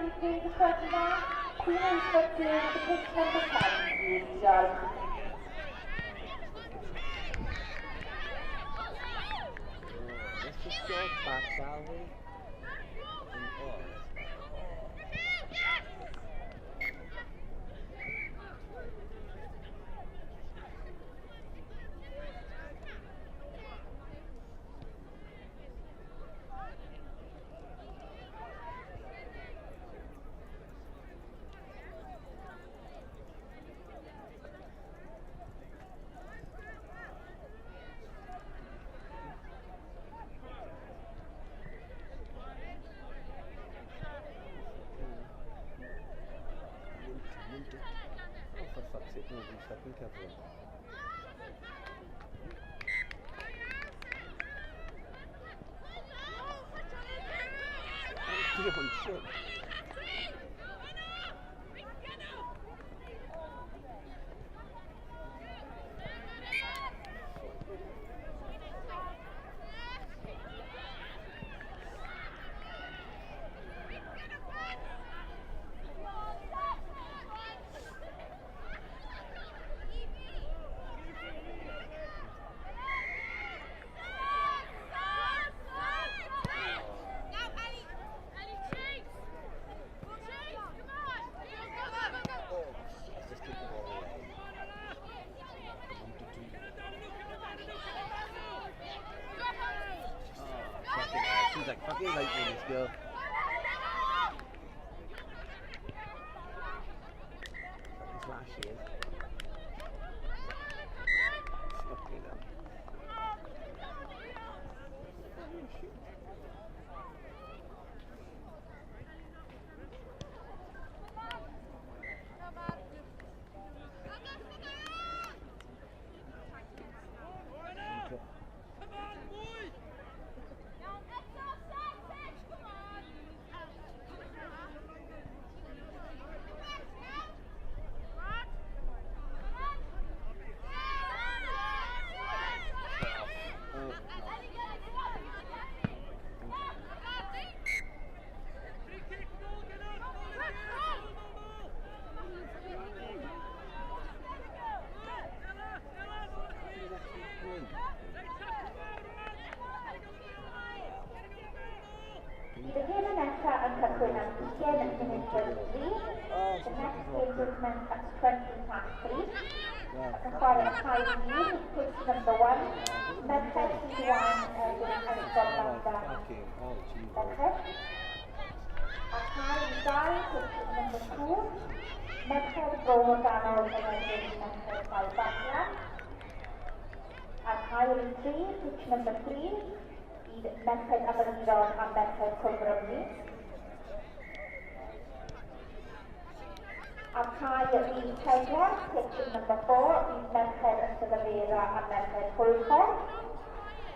Please, President. Queen Inspector, the pitch number 10, please, John. Let's just go back, shall we? Oh, for fuck's sake, nobody's fucking covering. Doing shit. She's like fucking lightning, this girl. Fucking flash she is. Fucking hell. The game and extra and Katrina begin minutes 33. The next game commences at 20 past 3. The following high lead, pitch number 1. Medhead C1 doing a stop number. Medhead. A high die, pitch number 2. Medhead go down and doing Medhead 5 backlash. A high retreat, pitch number 3. Medhead Aberdeen and Medhead Cumberland. Akai Lee Taylor, pitch number 4, Medhead Talavera and Medhead Hulford.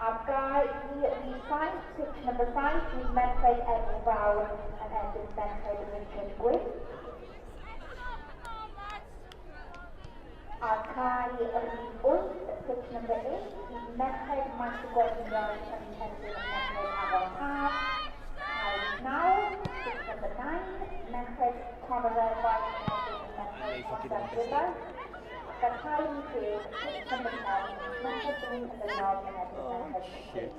Akai Lee Sainz, pitch number 5, Medhead Evan Brown and ended Medhead Richard Gwiff. Akai Lee Ulf, pitch number 8, Medhead Michael Gordon Brown and ended Medhead Avon Park. Now, pitch number 9, Medhead Conrad White and Medhead Conrad River. The time is pitch number 10, Medhead Green and the North and Medhead Shit.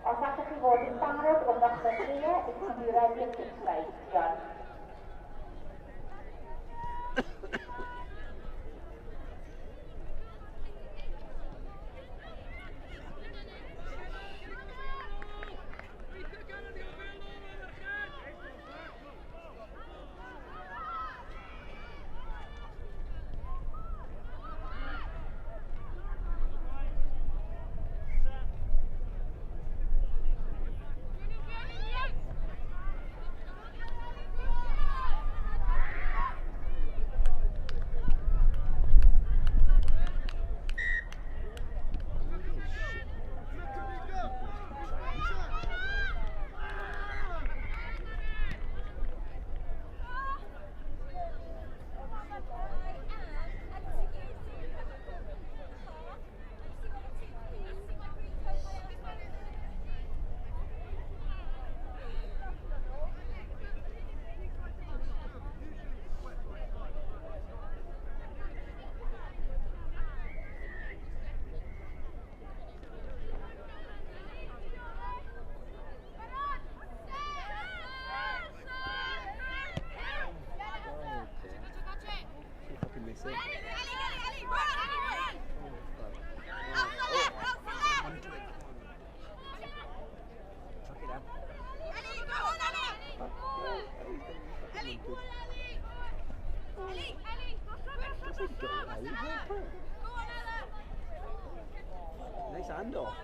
Os allwch chi fod yn barod o ddechrau clear, it's going to be ready at 6 lights, John. missing. Chuck it out. Nice handoff.